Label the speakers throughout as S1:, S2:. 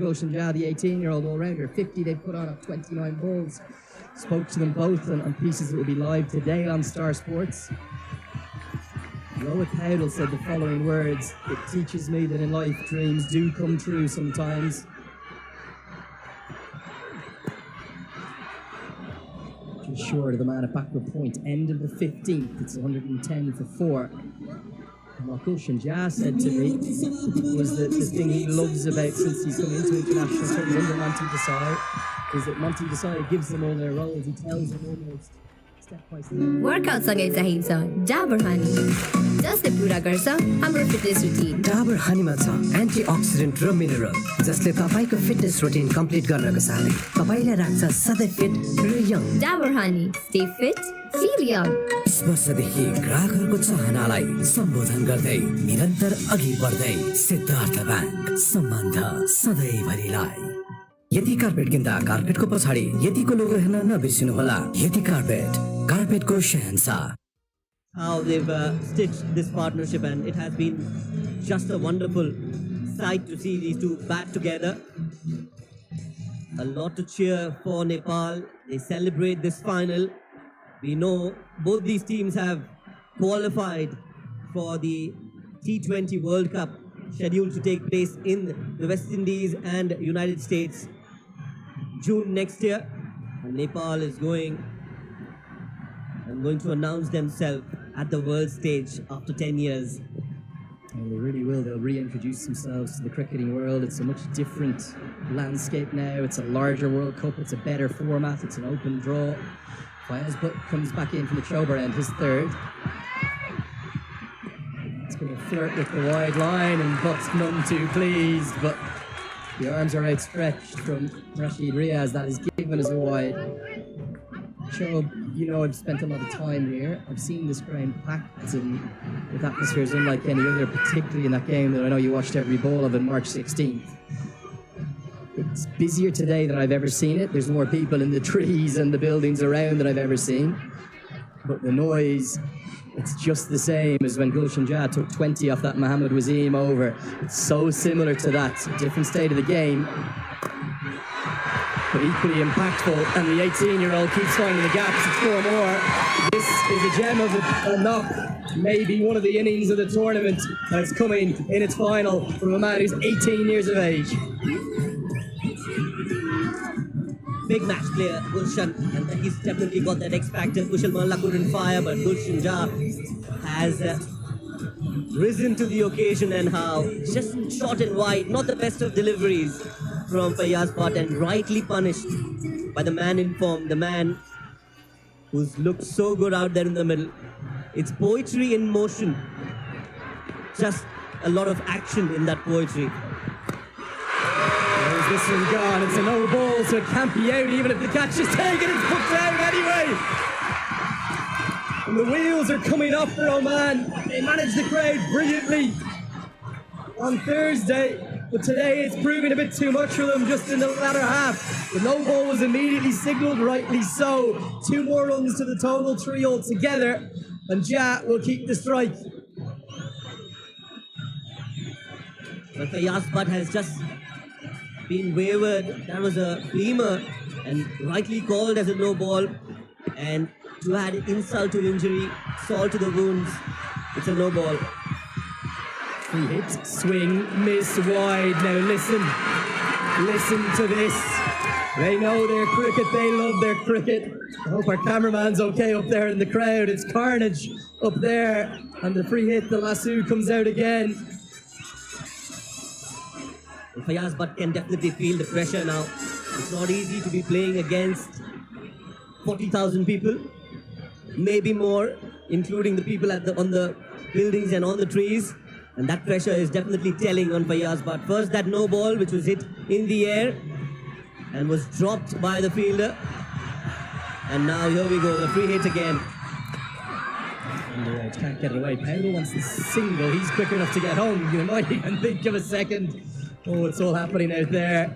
S1: Gulshan Jah, the 18-year-old all-rounder. 50 they put on at 29 balls. Spoke to them both on pieces that will be live today on Star Sports. Rohit Howdle said the following words: "It teaches me that in life dreams do come true sometimes." Just short of the man at backward point. End of the 15th. It's 110 for 4. And what Gulshan Jah said to me was that the thing he loves about since he's come into international tournament under Monty Desai is that Monty Desai gives them all their roles. He tells them almost step by step.
S2: Workout सँगै चाहिन्छ डाबर हनी जसले पूरा गर्छ हाम्रो fitness routine.
S3: Dabur हनीमा छ antioxidant र mineral जसले तपाईको fitness routine complete गर्नको साथै तपाईलाई राख्छ सधैँ फिट र young.
S2: Dabur honey stay fit feel young.
S3: वर्षदेखि ग्राहकहरूको चाहनालाई सम्बोधन गर्दै निरन्तर अघि बढ्दै सिद्धार्थ ब्याङ्क सम्बन्ध सधैँभरिलाई। यति कार्पेट किन्दा कार्पेटको पछाडि यतिको लोगो हेर्न नबिर्सिनुहोला। यति carpet कार्पेटको Shahenshah.
S4: How they've stitched this partnership, and it has been just a wonderful sight to see these two back together. A lot to cheer for Nepal. They celebrate this final. We know both these teams have qualified for the T20 World Cup scheduled to take place in the West Indies and United States June next year. And Nepal is going to announce themselves at the world stage after 10 years.
S1: And they really will. They'll reintroduce themselves to the cricketing world. It's a much different landscape now. It's a larger World Cup. It's a better format. It's an open draw. Fayaz Butt comes back in from the Chober end, his third. It's going to flirt with the wide line, and Butt's none too pleased, but the arms are outstretched from Rashid Riaz. That is given as a wide. Chob, you know, I've spent a lot of time here. I've seen this ground packed, and the atmosphere is unlike any other, particularly in that game that I know you watched every ball of on March 16th. It's busier today than I've ever seen it. There's more people in the trees and the buildings around than I've ever seen. But the noise, it's just the same as when Gulshan Jah took 20 off that Mohammad Wazeem over. It's so similar to that. Different state of the game, but equally impactful. And the 18-year-old keeps finding the gaps. It's 4 more. This is a gem of a knock. Maybe one of the innings of the tournament that's coming in its final from a man who's 18 years of age.
S4: Big match player, Gulshan, and he's definitely got that X factor. Kushal Malla couldn't fire, but Gulshan Jah has risen to the occasion, and how just short and wide, not the best of deliveries from Fayaz Butt, and rightly punished by the man in form, the man who's looked so good out there in the middle. It's poetry in motion, just a lot of action in that poetry.
S1: This one gone. It's a no ball, so it can't be out. Even if the catch is taken, it's put down anyway. And the wheels are coming off for Oman. They managed the crowd brilliantly on Thursday, but today it's proving a bit too much for them just in the latter half. The no ball was immediately signalled, rightly so. 2 more runs to the total, 3 altogether, and Jah will keep the strike.
S4: But Fayaz Butt has just been wayward. That was a beamer and rightly called as a no ball, and to add insult to injury, salt to the wounds, it's a no ball.
S1: Free hit, swing, miss, wide. Now listen to this. They know their cricket, they love their cricket. I hope our cameraman's okay up there in the crowd. It's carnage up there, and the free hit, the lasso comes out again.
S4: Fayaz Butt can definitely feel the pressure now. It's not easy to be playing against 40,000 people, maybe more, including the people on the buildings and on the trees. And that pressure is definitely telling on Fayaz Butt. First that no ball, which was hit in the air and was dropped by the fielder. And now here we go, the free hit again.
S1: Underage can't get it away. Powell wants the single. He's quick enough to get home. You might even think of a second. Oh, it's all happening out there.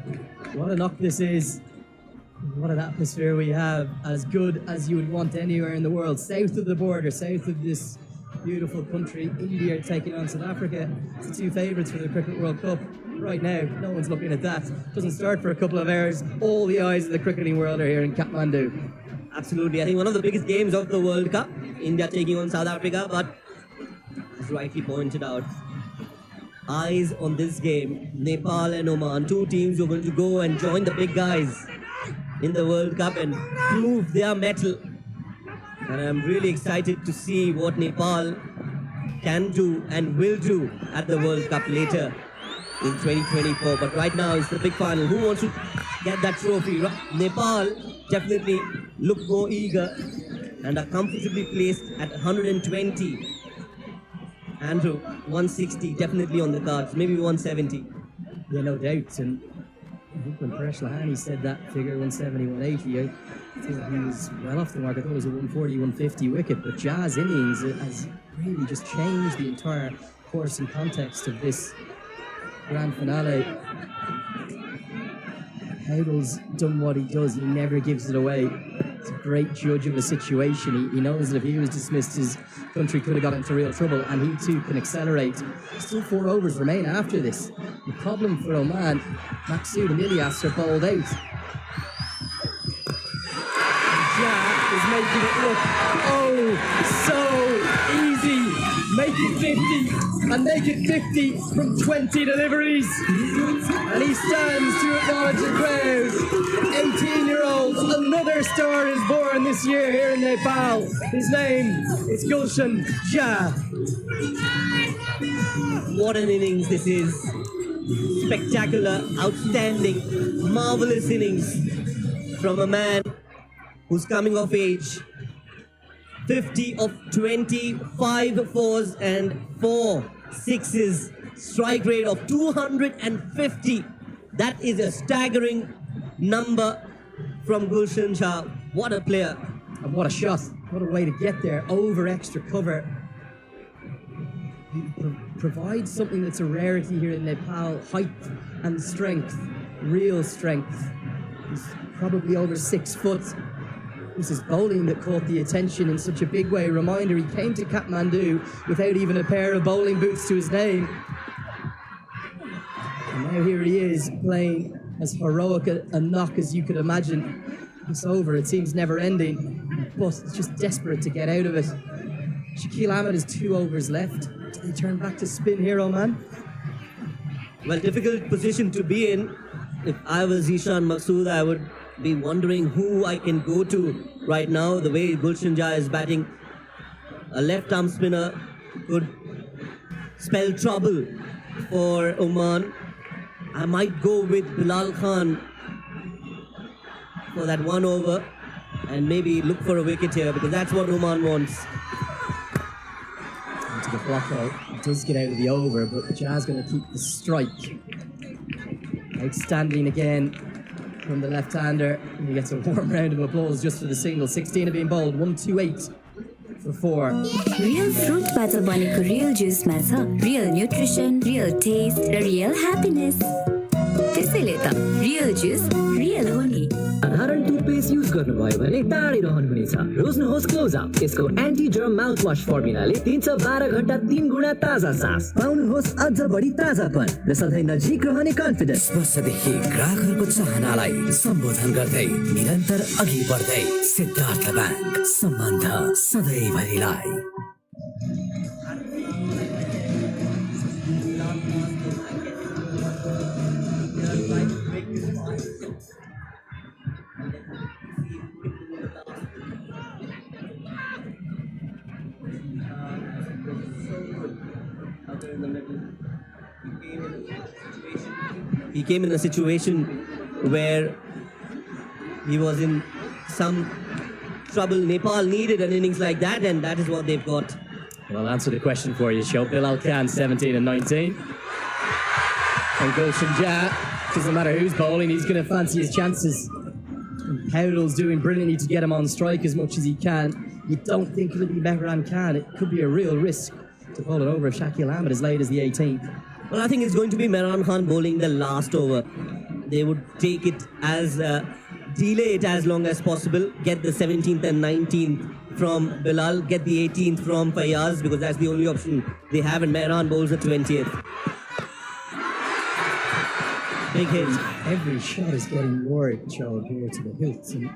S1: What a knock this is. What an atmosphere we have. As good as you would want anywhere in the world. South of the border, south of this beautiful country. India taking on South Africa. It's the 2 favourites for the Cricket World Cup. right now, no one's looking at that. Doesn't start for a couple of hours. All the eyes of the cricketing world are here in Kathmandu.
S4: Absolutely. I think one of the biggest games of the World Cup. India taking on South Africa, but as rightly pointed out, eyes on this game. Nepal and Oman, two teams who are going to go and join the big guys in the World Cup and prove their mettle. And I'm really excited to see what Nepal can do and will do at the World Cup later in 2024. But right now it's the big final. Who wants to get that trophy? Nepal definitely look more eager and are comfortably placed at 120. Andrew, 160 definitely on the cards, maybe 170.
S1: Yeah, no doubt. And I think when Paresh Lahani said that figure, 170, 180, I think he was well off the mark. I thought it was a 140, 150 wicket. But Jazz innings has really just changed the entire course and context of this grand finale. Howell's done what he does. He never gives it away. He's a great judge of the situation. He knows that if he was dismissed, his country could have got into real trouble, and he too can accelerate. Still 4 overs remain after this. The problem for Oman, Maqsood and Ilyas are bowled out. Jah is making it look, so easy. Make it 50, and make it 50 from 20 deliveries. And he stands to acknowledge the crowd. 18-year-old, another star is born this year here in Nepal. His name is Gulshan Jah.
S4: What an innings this is. Spectacular, outstanding, marvelous innings from a man who's coming of age. 50 of 20, 5 fours and 4 sixes. Strike rate of 250. That is a staggering number from Gulshan Jah. What a player.
S1: And what a shot. What a way to get there over extra cover. He provides something that's a rarity here in Nepal. Height and strength. Real strength. He's probably over 6 foot. It was his bowling that caught the attention in such a big way. Reminder, he came to Kathmandu without even a pair of bowling boots to his name. And now here he is, playing as heroic a knock as you could imagine. It's over, it seems never ending, but it's just desperate to get out of it. Shakil Ahmed has 2 overs left. Do they turn back to spin here, Oman?
S4: Well, difficult position to be in. If I was Ishan Maqsood, I would be wondering who I can go to right now. The way Gulshan Jah is batting, a left-arm spinner could spell trouble for Oman. I might go with Bilal Khan for that 1 over and maybe look for a wicket here because that's what Oman wants.
S1: Into the block out. He does get out of the over, but Jah's going to keep the strike. Outstanding again from the left-hander. And he gets a warm round of applause just for the single. 16 have been bowled. 128 for 4.
S2: Real fruit बाट बनेको real juice मा छ real nutrition, real taste र real happiness. त्यसैले त real juice real हो नि.
S3: साधारण toothpaste use गर्नुभयो भने टाढै रहनुहुनेछ। रोज्नुहोस् क्लोज अप। यसको एन्टी जर्म माउथवाश फर्मुलाले दिन्छ 12 घण्टा 3 गुणा ताजा सास। पाउनुहोस् अझ बढी ताजापन र सधैँ नजिक रहने कन्फिडेन्स। वर्षदेखि ग्राहकहरूको चाहनालाई सम्बोधन गर्दै निरन्तर अघि बढ्दै सिद्धार्थ ब्याङ्क सम्बन्ध सधैँभरिलाई।
S4: He came in a situation where he was in some trouble. Nepal needed an innings like that, and that is what they've got.
S1: Well, I'll answer the question for you, Show. Bilal Khan, 17 and 19. And Gulshan Jah, doesn't matter who's bowling, he's going to fancy his chances. And Howell's doing brilliantly to get him on strike as much as he can. You don't think it'll be Mehran Khan. It could be a real risk to bowl it over Shakil Ahmed as late as the 18th.
S4: Well, I think it's going to be Mehran Khan bowling the last over. They would take it as, delay it as long as possible, get the 17th and 19th from Bilal, get the 18th from Fayaz, because that's the only option they have, and Mehran bowls the 20th. Big hit.
S1: Every shot is getting more Joe here to the hilt. And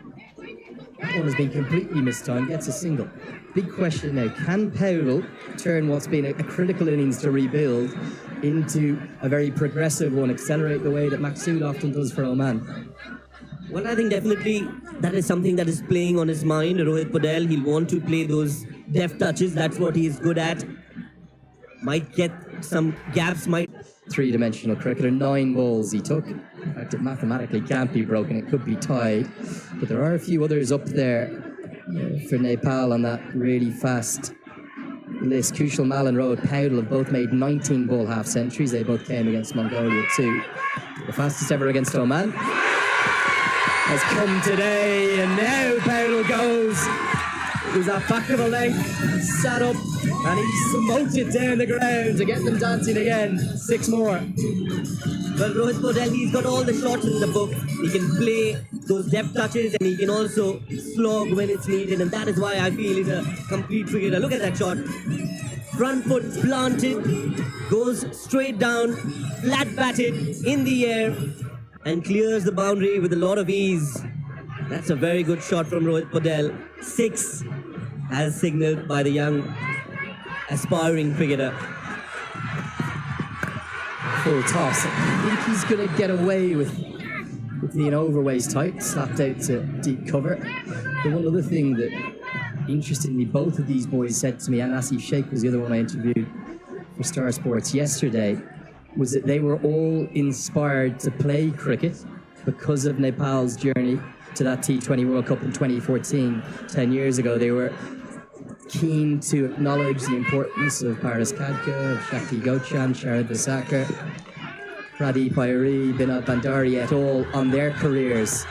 S1: that one has been completely mistimed, gets a single. Big question now, can Powell turn what's been a critical innings to rebuild into a very progressive one, accelerate the way that Maksud often does for Oman?
S4: Well, I think definitely that is something that is playing on his mind. Rohit Patel, he'll want to play those deft touches. That's what he's good at. Might get some gaps, might...
S1: Three-dimensional cricketer, 9 balls he took. In fact, it mathematically can't be broken, it could be tied. But there are a few others up there for Nepal on that really fast list. Kushal Mal and Rohit Powell have both made 19-ball half-centuries. They both came against Mongolia too. The fastest ever against Oman has come today, and now Powell goes. It was that back of a leg, sat up, and he smoked it down the ground to get them dancing again. 6 more.
S4: Well, Rohit Patel, he's got all the shots in the book. He can play those depth touches, and he can also slog when it's needed, and that is why I feel he's a complete cricketer. Look at that shot. Front foot planted, goes straight down, flat batted in the air, and clears the boundary with a lot of ease. That's a very good shot from Rohit Patel. 6, as signaled by the young aspiring cricketer.
S1: Full toss. I think he's going to get away with being overwaist tight, slapped out to deep cover. The one other thing that, interestingly, both of these boys said to me, and Asif Sheikh was the other one I interviewed for Star Sports yesterday, was that they were all inspired to play cricket because of Nepal's journey to that T20 World Cup in 2014, 10 years ago. They were keen to acknowledge the importance of Paras Khadka, of Shakti Gochan, Sharad Vasakar, Pradeep Iyer, Binod Bandari et al. On their careers.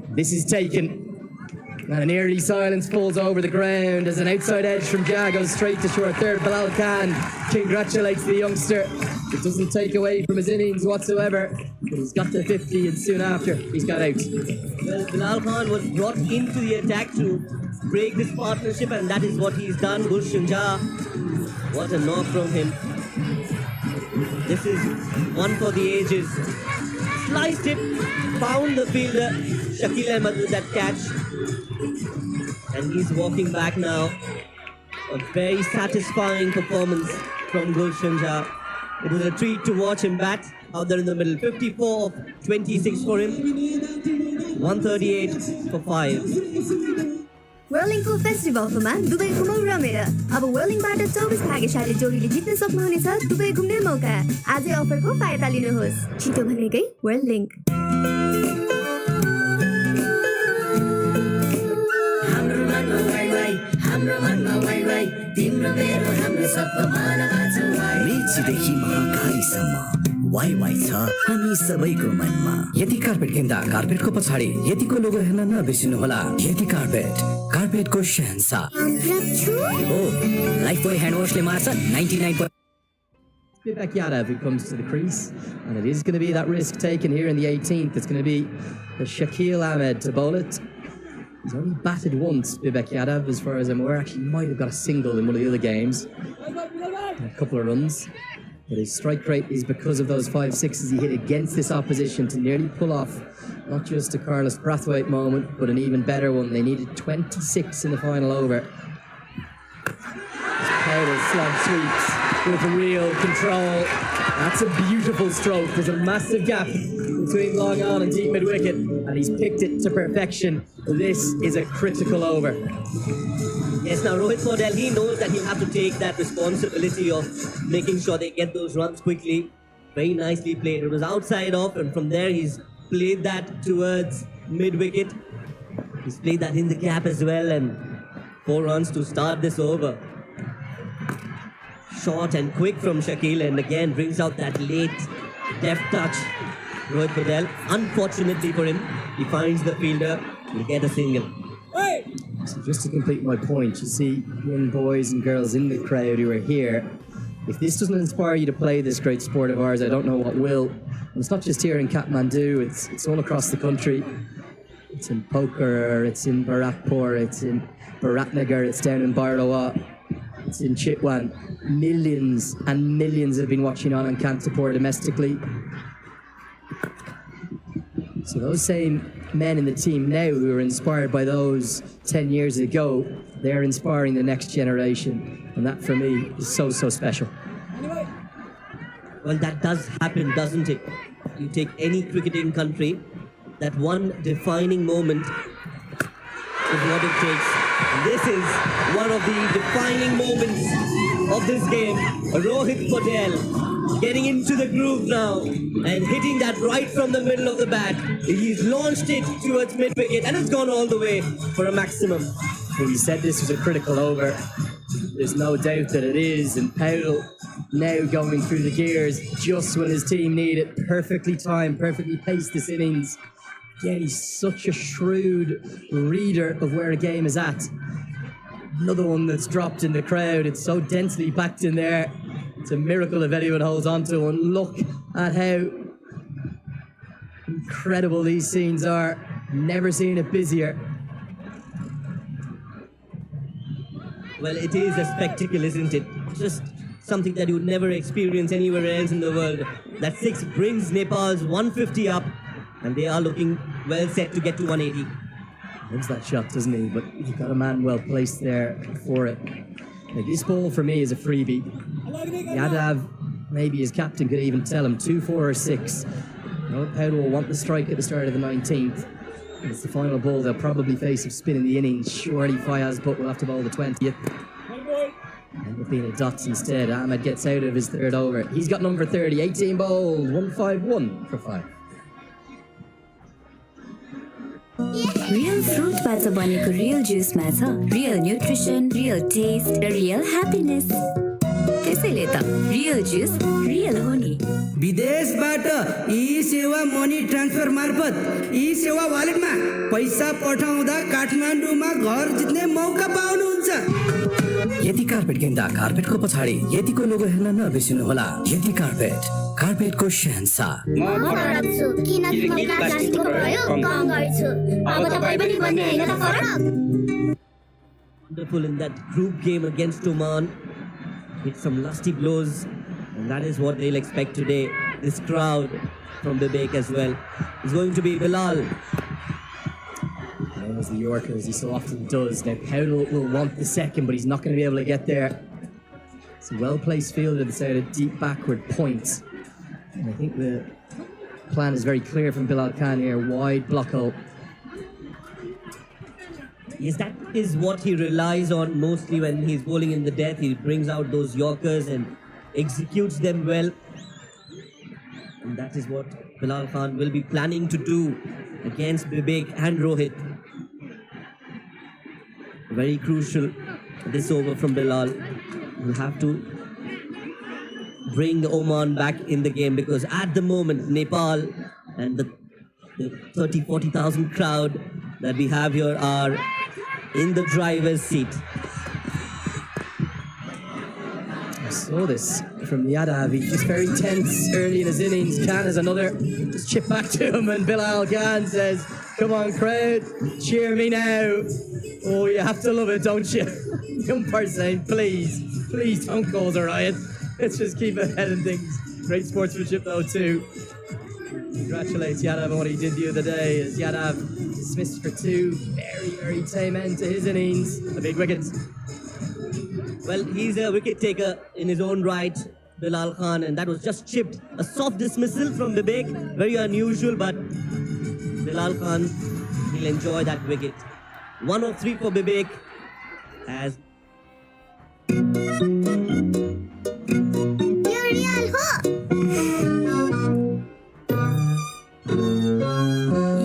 S1: This is taken, and an eerie silence falls over the ground as an outside edge from Jah goes straight to short third. Bilal Khan congratulates the youngster. It doesn't take away from his innings whatsoever, but he's got to 50 and soon after he's got out.
S4: Well, Bilal Khan was brought into the attack to break this partnership, and that is what he's done. Gulshan Jah, what a knock from him. This is one for the ages. Sliced it, found the fielder, Shakil Ahmed with that catch. And he's walking back now. A very satisfying performance from Gulshan Jah. It was a treat to watch him bat out there in the middle. 54 of 26 for him. 138 for 5.
S5: Whirlingको फेस्टिभलमा Dubai घुमाउ रमेर अब whirlingबाट 24 भाग्यशाली जोडीले जित्न सक्नुहुनेछ Dubai घुम्ने मौका आजै अफरको फाइदा लिनुहोस् छिटो भनेकै whirling
S3: हाम्रो मनमा वाइ वाइ तिम्रो मेरो हाम्रो सबको मनमा छ वाइ मेचीदेखि महाकालीसम्म वाइ वाइ छ हामी सबैको मनमा यति कार्पेट किन्दा कार्पेटको पछाडि यतिको लोगो हेर्न नबिर्सिनुहोला यति कार्पेटको शहंशाह ओ life boy hand वाशले मार्छ 99.
S1: Vivek Yadav who comes to the crease, and it is going to be that risk taken here in the 18th. It's going to be the Shakil Ahmed to bowl it. He's only batted once, Vivek Yadav, as far as I'm aware. Actually, might have got a single in one of the other games. A couple of runs. But his strike rate is because of those 5-6s he hit against this opposition to nearly pull off not just a Carlos Brathwaite moment, but an even better one. They needed 26 in the final over. Powell slab sweeps with real control. That's a beautiful stroke. There's a massive gap between long on and deep mid-wicket, and he's picked it to perfection. This is a critical over.
S4: Yes, now Rohit Patel, he knows that he'll have to take that responsibility of making sure they get those runs quickly. Very nicely played. It was outside off, and from there he's played that towards mid-wicket. He's played that in the gap as well, and 4 runs to start this over. Short and quick from Shakil, and again brings out that late deft touch. Rohit Patel, unfortunately for him, he finds the fielder, he'll get a single.
S1: So just to complete my point, you see young boys and girls in the crowd who are here. If this doesn't inspire you to play this great sport of ours, I don't know what will. And it's not just here in Kathmandu, it's all across the country. It's in Pokhara, it's in Bharatpur, it's in Bharatnagar, it's down in Bhairawa, it's in Chitwan. millions and millions have been watching on Kantapur domestically. So those same men in the team now who were inspired by those 10 years ago, they're inspiring the next generation. And that for me is so, so special.
S4: Well, that does happen, doesn't it? You take any cricketing country, that one defining moment is what it takes. And this is one of the defining moments of this game. Rohit Patel getting into the groove now and hitting that right from the middle of the bat. He's launched it towards mid-wicket and it's gone all the way for a maximum.
S1: When you said this was a critical over, there's no doubt that it is. And Powell now going through the gears just when his team need it. Perfectly timed, perfectly paced this innings. Yeah, he's such a shrewd reader of where a game is at. Another one that's dropped in the crowd. It's so densely packed in there. It's a miracle if anyone holds on to one. Look at how incredible these scenes are. Never seen it busier.
S4: Well, it is a spectacle, isn't it? Just something that you would never experience anywhere else in the world. That six brings Nepal's 150 up, and they are looking well set to get to 180.
S1: Loves that shot, doesn't he? But he's got a man well placed there for it. Like, this ball for me is a freebie. Yadav, maybe his captain could even tell him 2, 4 or 6. Powell will want the strike at the start of the 19th. And it's the final ball they'll probably face of spin in the innings. Surely Fayaz Butt will have to bowl the 20th. End up being a dots instead. Ahmed gets out of his third over. He's got number 30, 18 bowled, 151 for 5.
S2: Real fruitबाट बनेको real juiceमा छ real nutrition, real taste र real happiness. त्यसैले त real juice real हो नि.
S6: विदेशबाट ई सेवा money transfer मार्फत ई सेवा वालेटमा पैसा पठाउँदा काठमाडौँमा घर जित्ने मौका पाउनुहुन्छ.
S3: यति कार्पेट किन्दा कार्पेटको पछाडि यतिको लोगो हेर्न नबिर्सिनुहोला. यति कार्पेट, कार्पेटको शहंशाह.
S5: म फरक छु किनकि म प्लास्टिकको प्रयोग कम गर्छु. अब तपाई पनि भन्ने हैन त फरक.
S4: Wonderful in that group game against Oman. Hit some lusty blows, and that is what they'll expect today. This crowd from Bibek as well is going to be Bilal.
S1: As the Yorker, as he so often does. Now Powell will want the second, but he's not going to be able to get there. It's a well-placed fielder that's out at deep backward points. And I think the plan is very clear from Bilal Khan here. Wide block hole.
S4: Yes, that is what he relies on mostly when he's bowling in the death. He brings out those Yorkers and executes them well. And that is what Bilal Khan will be planning to do against Bibek and Rohit. Very crucial, this over from Bilal. We'll have to bring Oman back in the game because at the moment, Nepal and the 30,000-40,000 crowd that we have here are in the driver's seat.
S1: I saw this from Yadav. He's just very tense early in his innings. Khan has another just chip back to him, and Bilal Khan says, "Come on, crowd, cheer me now." Oh, you have to love it, don't you? The umpire saying, please don't cause a riot. Let's just keep ahead of things. Great sportsmanship, though, too. Congratulates Yadav on what he did the other day, as Yadav dismissed for 2. Very, very tame end to his innings. The big wickets.
S4: Well, he's a wicket taker in his own right, Bilal Khan, and that was just chipped. A soft dismissal from Bibek. Very unusual, but Bilal Khan, he'll enjoy that wicket. 1 of 3 for Bibek as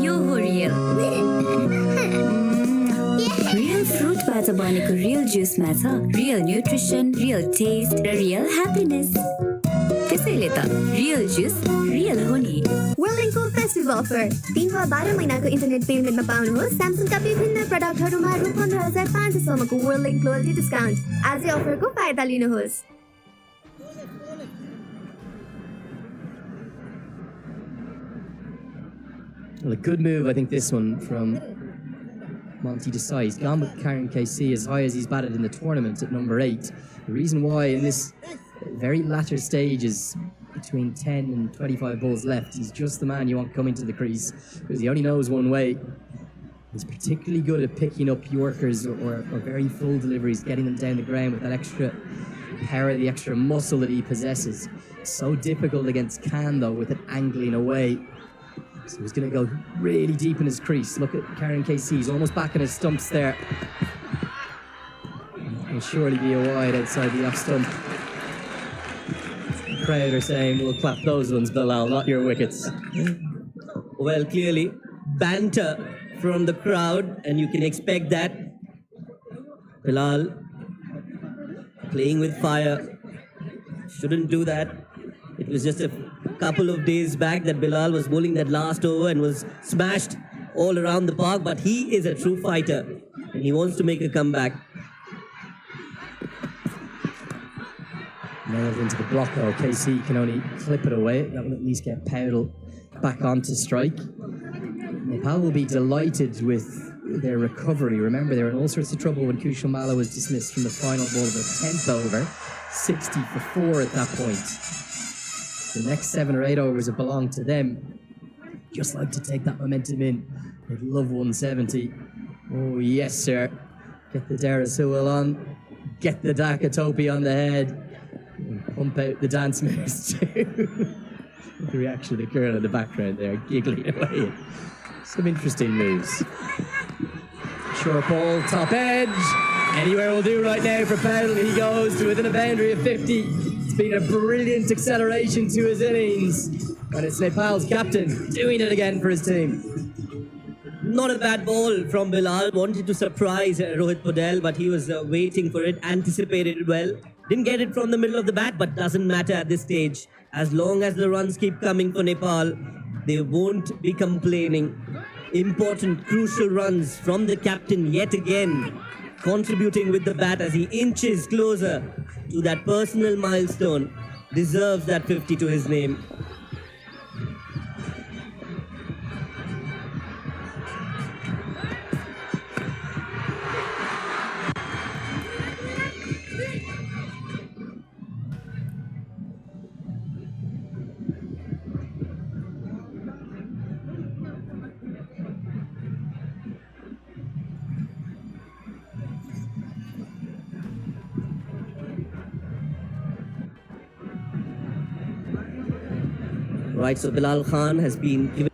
S2: यो हो real. Real fruitबाट बनेको real juiceमा छ real nutrition, real taste र real happiness. त्यसैले त real juice real हो नि.
S5: वर्ल्डिङको festival offer 3 वा 12 महिनाको internet पेमेन्टमा पाउनुहोस् स्यामसङका विभिन्न प्रडक्टहरूमा रु 15,500 सम्मको वर्ल्डिङ लोयल्टी डिस्काउन्ट. आजै अफरको फाइदा लिनुहोस्.
S1: Well, a good move, I think, this one from Monty Desai. He's gone with Karen KC as high as he's batted in the tournament at number 8. The reason why in this very latter stages, between 10 and 25 balls left, he's just the man you want coming to the crease because he only knows one way. He's particularly good at picking up Yorkers or very full deliveries, getting them down the ground with that extra power, the extra muscle that he possesses. So difficult against Khan though, with it angling away. So he's going to go really deep in his crease. Look at Karen KC, he's almost back in his stumps there. He'll surely be a wide outside the off stump. The crowd are saying, we'll clap those ones, Bilal, not your wickets.
S4: Well, clearly, banter from the crowd, and you can expect that. Bilal playing with fire. Shouldn't do that. It was just a couple of days back that Bilal was bowling that last over and was smashed all around the park, but he is a true fighter and he wants to make a comeback.
S1: Nailed into the block though. KC can only clip it away. That will at least get Powell back onto strike. Nepal will be delighted with their recovery. Remember, they were in all sorts of trouble when Kushal Malla was dismissed from the final ball of the 10th over. 60 for 4 at that point. The next 7 or 8 overs that belong to them. Just like to take that momentum in. They'd love 170. Oh, yes, sir. Get the Darasul on. Get the Dhaka Topi on the head. And pump out the dance moves too. The reaction of the girl in the background there, giggling away. Some interesting moves. Short ball, top edge. Anywhere will do right now for Powell. He goes to within a boundary of 50. It's been a brilliant acceleration to his innings. And it's Nepal's captain doing it again for his team.
S4: Not a bad ball from Bilal. Wanted to surprise Rohit Podel, but he was waiting for it, anticipated it well. Didn't get it from the middle of the bat, but doesn't matter at this stage. As long as the runs keep coming for Nepal, they won't be complaining. Important, crucial runs from the captain yet again, contributing with the bat as he inches closer to that personal milestone. Deserves that 50 to his name. Right, so Bilal Khan has been given